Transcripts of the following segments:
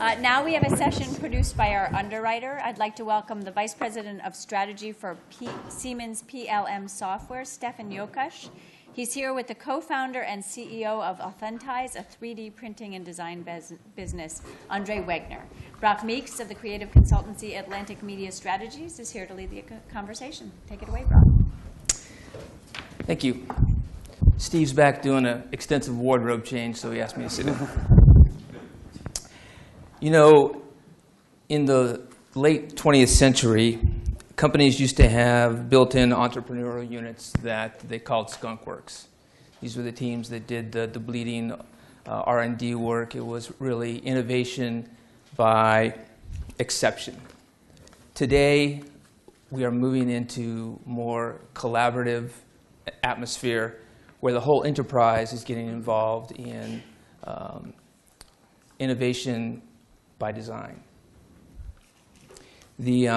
Now we have a session produced by our underwriter. I'd like to welcome the Vice President of Strategy for Siemens PLM Software, Stefan Jockusch. He's here with the co-founder and CEO of Authentise, a 3D printing and design business, Wegner. Meeks of the creative consultancy Atlantic Media Strategies is here to lead the conversation. Take it away, Brock. Thank you. Steve's back doing an extensive wardrobe change, so he asked me to sit in. You know, in the late 20th century, companies used to have built-in entrepreneurial units that they called skunk works. These were the teams that did the bleeding R&D work. It was really innovation by exception. Today, we are moving into more collaborative atmosphere where the whole enterprise is getting involved in innovation by design. This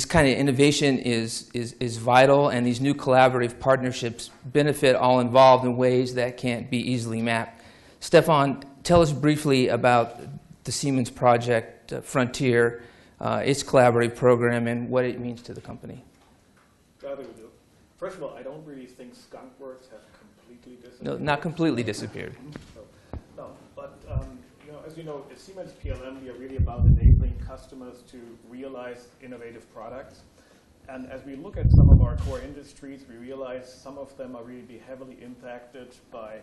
kind of innovation is vital, and these new collaborative partnerships benefit all involved in ways that can't be easily mapped. Stefan, tell us briefly about the Siemens project, Frontier, its collaborative program, and what it means to the company. Gladly will do. First of all, I don't really think skunk works have completely disappeared. No, not completely disappeared. No, but as you know, at Siemens PLM, we are really about enabling customers to realize innovative products. And as we look at some of our core industries, we realize some of them are really heavily impacted by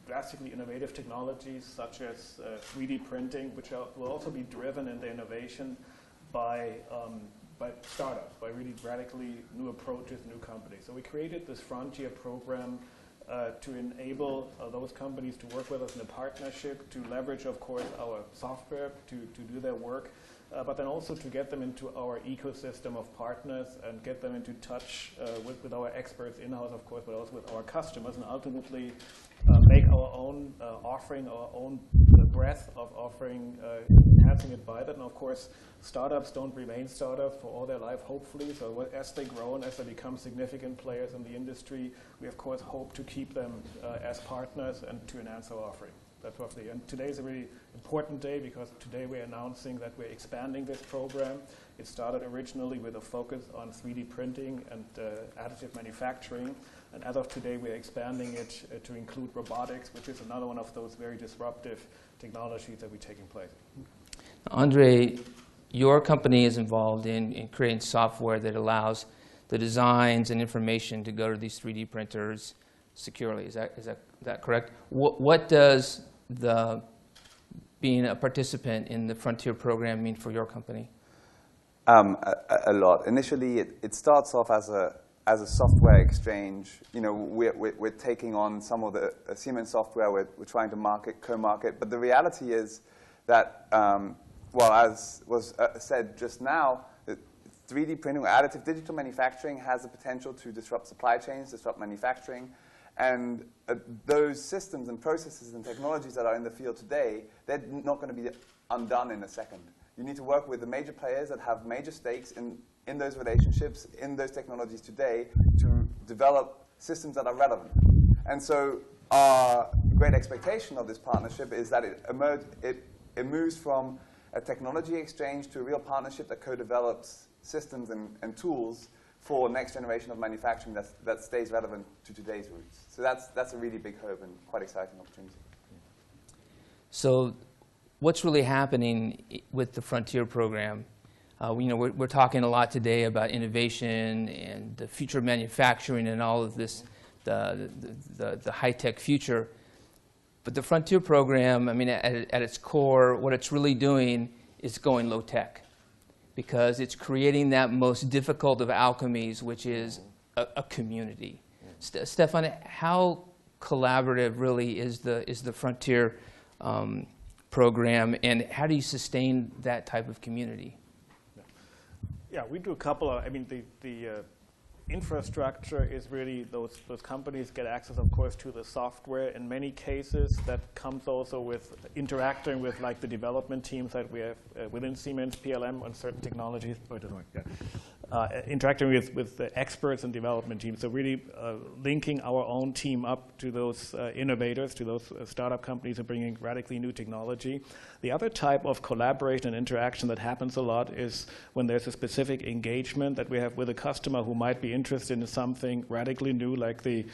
drastically innovative technologies, such as 3D printing, which will also be driven in the innovation by startups, by really radically new approaches, new companies. So we created this Frontier program to enable those companies to work with us in a partnership, to leverage, of course, our software to do their work, but then also to get them into our ecosystem of partners and get them into touch with our experts in-house, of course, but also with our customers, and ultimately make our own offering, our own breadth of offering, enhancing it by that. And of course, startups don't remain startups for all their life, hopefully. So as they grow and as they become significant players in the industry, we of course hope to keep them as partners and to enhance our offering. That's roughly. And today is a really important day because today we're announcing that we're expanding this program. It started originally with a focus on 3D printing and additive manufacturing. And as of today, we're expanding it to include robotics, which is another one of those very disruptive technologies that we're taking place. Andre, your company is involved in creating software that allows the designs and information to go to these 3D printers securely. Is that correct? What does being a participant in the Frontier program mean for your company? A lot. Initially, it starts off as a software exchange. You know, we're taking on some of the Siemens software. We're trying to co-market. But the reality is that, well, as was said just now, 3D printing or additive digital manufacturing has the potential to disrupt supply chains, disrupt manufacturing. And those systems and processes and technologies that are in the field today, they're not going to be undone in a second. You need to work with the major players that have major stakes in those relationships, in those technologies today, to develop systems that are relevant. And so our great expectation of this partnership is that it moves from a technology exchange to a real partnership that co-develops systems and tools for next generation of manufacturing that stays relevant to today's roots. So that's a really big hope and quite exciting opportunity. So what's really happening with the Frontier program? We're talking a lot today about innovation and the future of manufacturing and all of this, the high-tech future. But the Frontier program, I mean, at its core, what it's really doing is going low-tech, because it's creating that most difficult of alchemies, which is a community. Stefan, how collaborative really is the Frontier program, and how do you sustain that type of community? Yeah, we do a couple of, I mean, the infrastructure is really those companies get access, of course, to the software. In many cases, that comes also with interacting with like the development teams that we have within Siemens PLM on certain technologies. Oh, it doesn't work. Yeah. interacting with the experts and development teams. So really linking our own team up to those innovators, to those startup companies and bringing radically new technology. The other type of collaboration and interaction that happens a lot is when there's a specific engagement that we have with a customer who might be interested in something radically new, like the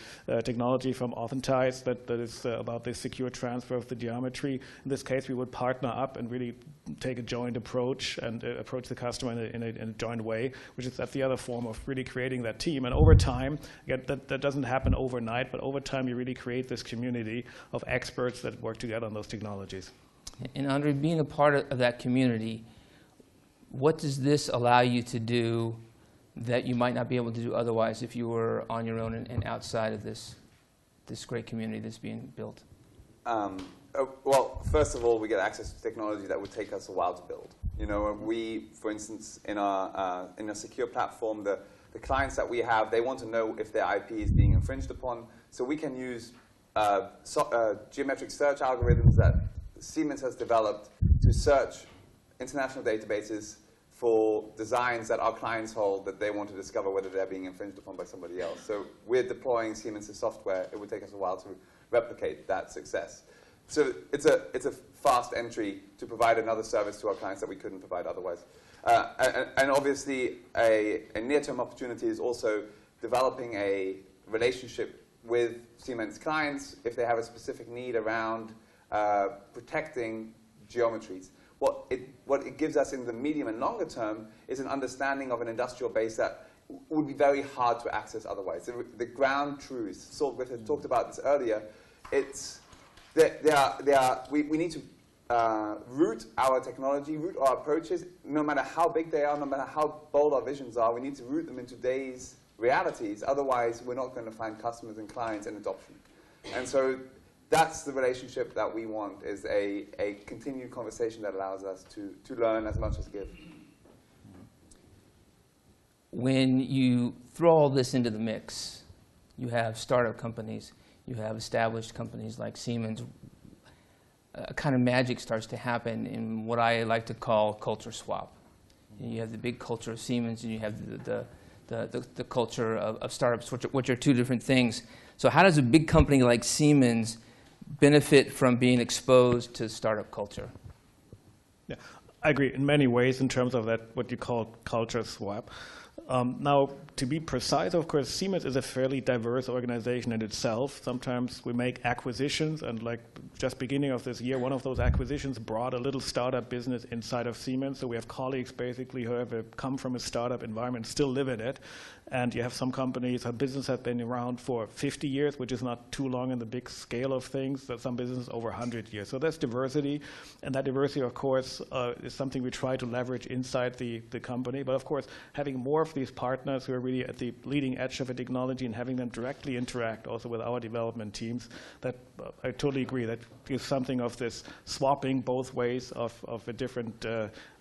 technology from Authentise that is about the secure transfer of the geometry. In this case, we would partner up and really take a joint approach and approach the customer in a joint way, which is that's the other form of really creating that team. And over time, again, that doesn't happen overnight, but over time you really create this community of experts that work together on those technologies. And Andre, being a part of that community, what does this allow you to do that you might not be able to do otherwise if you were on your own and outside of this great community that's being built? Well, first of all, we get access to technology that would take us a while to build. You know, we, for instance, in a secure platform, the clients that we have, they want to know if their IP is being infringed upon. So we can use geometric search algorithms that Siemens has developed to search international databases for designs that our clients hold that they want to discover whether they're being infringed upon by somebody else. So we're deploying Siemens' software. It would take us a while to replicate that success. So it's a fast entry to provide another service to our clients that we couldn't provide otherwise. And obviously, a near-term opportunity is also developing a relationship with Siemens clients if they have a specific need around protecting geometries. What it gives us in the medium and longer term is an understanding of an industrial base that would be very hard to access otherwise. The ground truths, Saul Griffith talked about this earlier, we need to root our technology, root our approaches, no matter how big they are, no matter how bold our visions are, we need to root them in today's realities. Otherwise, we're not going to find customers and clients and adoption. And so that's the relationship that we want, is a continued conversation that allows us to learn as much as give. When you throw all this into the mix, you have startup companies, you have established companies like Siemens, a kind of magic starts to happen in what I like to call culture swap. You have the big culture of Siemens, and you have the culture of startups, which are two different things. So how does a big company like Siemens benefit from being exposed to startup culture? Yeah, I agree in many ways in terms of that, what you call culture swap. Now, to be precise, of course, Siemens is a fairly diverse organization in itself. Sometimes we make acquisitions, and like just beginning of this year, one of those acquisitions brought a little startup business inside of Siemens. So we have colleagues basically who have come from a startup environment, still live in it. And you have some companies, a business has been around for 50 years, which is not too long in the big scale of things, but some businesses over 100 years. So there's diversity, and that diversity, of course, is something we try to leverage inside the company. But of course, having more of these partners who are really at the leading edge of a technology and having them directly interact also with our development teams, that I totally agree, that gives something of this swapping both ways of a different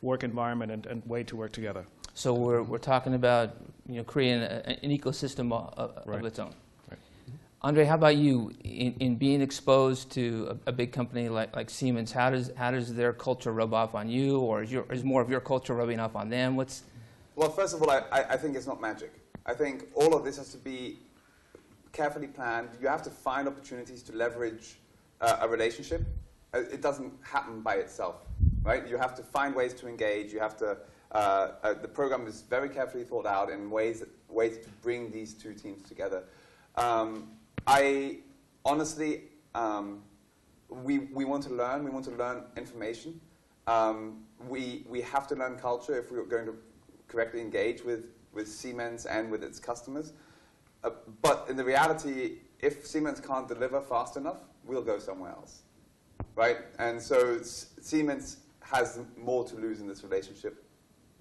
work environment and way to work together. So we're talking about creating an ecosystem of its own. Right. Andre, how about you? In being exposed to a big company like Siemens, how does their culture rub off on you, or is more of your culture rubbing off on them? Well, first of all, I think it's not magic. I think all of this has to be carefully planned. You have to find opportunities to leverage a relationship. It doesn't happen by itself, right? You have to find ways to engage. You have to. The program is very carefully thought out in ways to bring these two teams together. I honestly, we want to learn. We want to learn information. We have to learn culture if we're going to correctly engage with Siemens and with its customers. But in the reality, if Siemens can't deliver fast enough, we'll go somewhere else, right? And so Siemens has more to lose in this relationship,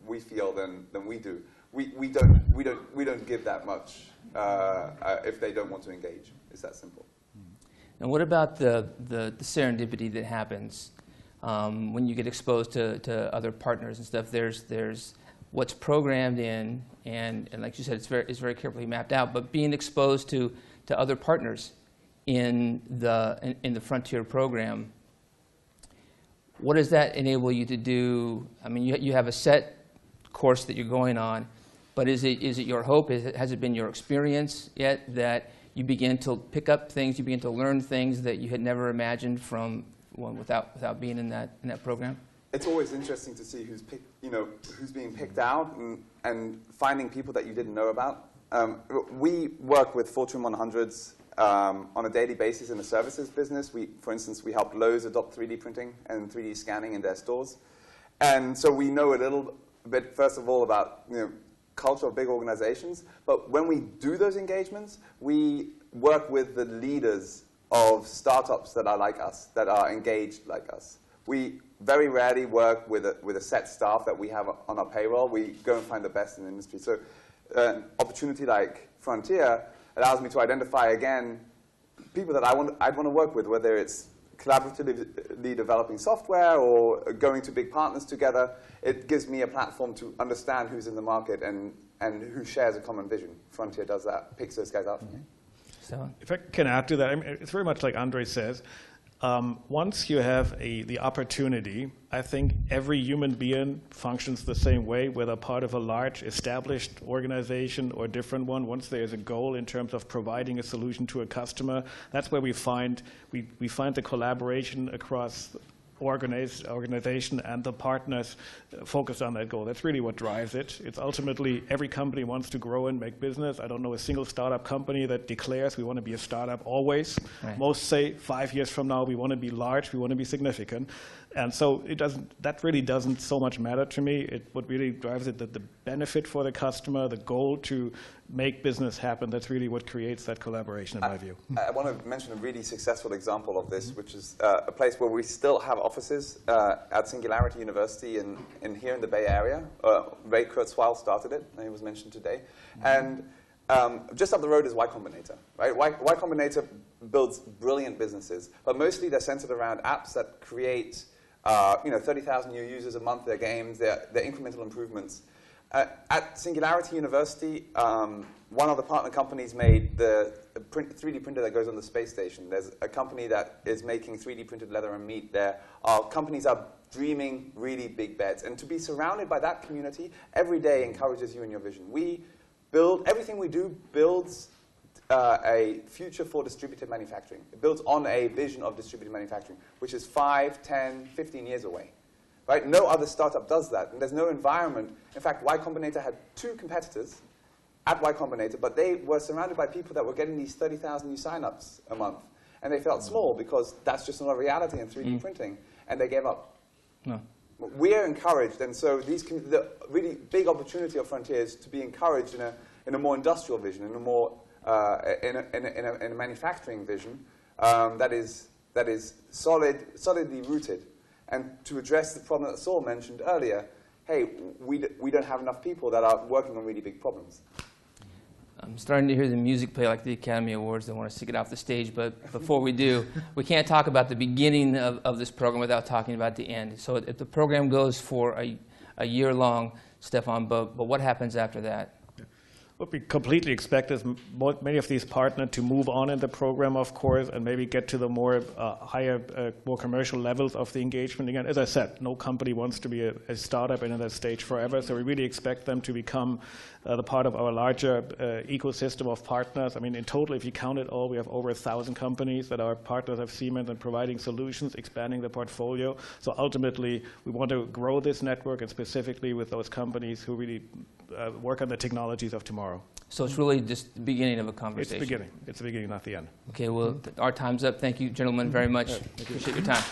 we feel, than we do. We don't give that much if they don't want to engage. It's that simple. And what about the serendipity that happens when you get exposed to other partners and stuff? There's what's programmed in, and like you said, it's very carefully mapped out. But being exposed to other partners in the Frontier program, what does that enable you to do? I mean, you have a set course that you're going on, But is it your hope, has it been your experience yet that you begin to pick up things, you begin to learn things that you had never imagined from without being in that program? It's always interesting to see who's being picked out and finding people that you didn't know about. We work with Fortune 100s on a daily basis in the services business. For instance, we help Lowe's adopt 3D printing and 3D scanning in their stores. And so we know a little bit, first of all, about culture of big organizations. But when we do those engagements, we work with the leaders of startups that are like us, that are engaged like us. We very rarely work with a set staff that we have on our payroll. We go and find the best in the industry. So an opportunity like Frontier allows me to identify, again, people that I'd want to work with, whether it's collaboratively developing software or going to big partners together. It gives me a platform to understand who's in the market and who shares a common vision. Frontier does that, picks those guys out for me. So, if I can add to that, I mean, it's very much like Andre says. Once you have the opportunity, I think every human being functions the same way, whether part of a large established organization or a different one. Once there's a goal in terms of providing a solution to a customer, that's where we find the collaboration across organization and the partners focused on that goal. That's really what drives it. It's ultimately every company wants to grow and make business. I don't know a single startup company that declares we want to be a startup always. Right. Most say 5 years from now we want to be large, we want to be significant. And so that really doesn't so much matter to me. What really drives it, the benefit for the customer, the goal to make business happen, that's really what creates that collaboration in my view. I want to mention a really successful example of this, which is a place where we still have offices at Singularity University here in the Bay Area. Ray Kurzweil started it, and he was mentioned today. And just up the road is Y Combinator, right? Y Combinator builds brilliant businesses, but mostly they're centered around apps that create 30,000 new users a month, their games, their incremental improvements. At Singularity University, one of the partner companies made the 3D printer that goes on the space station. There's a company that is making 3D printed leather and meat. Companies are dreaming really big bets. And to be surrounded by that community every day encourages you in your vision. Everything we do builds a future for distributed manufacturing. It builds on a vision of distributed manufacturing, which is 5, 10, 15 years away. Right? No other startup does that, and there's no environment. In fact, Y Combinator had 2 competitors at Y Combinator, but they were surrounded by people that were getting these 30,000 new signups a month. And they felt small because that's just not a reality in 3D printing, and they gave up. No. We're encouraged, and so the really big opportunity of Frontier is to be encouraged in a more industrial vision, in a more in a manufacturing vision that is solidly rooted. And to address the problem that Saul mentioned earlier, hey, we don't have enough people that are working on really big problems. I'm starting to hear the music play like the Academy Awards. I want us to get off the stage, but before we do, we can't talk about the beginning of this program without talking about the end. So if the program goes for a year long, Stefan, but what happens after that? What we completely expect is many of these partners to move on in the program, of course, and maybe get to the more higher, more commercial levels of the engagement. Again, as I said, no company wants to be a startup in that stage forever, so we really expect them to become the part of our larger ecosystem of partners. I mean, in total, if you count it all, we have over 1,000 companies that are partners of Siemens and providing solutions, expanding the portfolio. So ultimately, we want to grow this network, and specifically with those companies who really work on the technologies of tomorrow. So it's really just the beginning of a conversation. It's the beginning. It's the beginning, not the end. Okay, well, our time's up. Thank you, gentlemen, very much. Appreciate your time.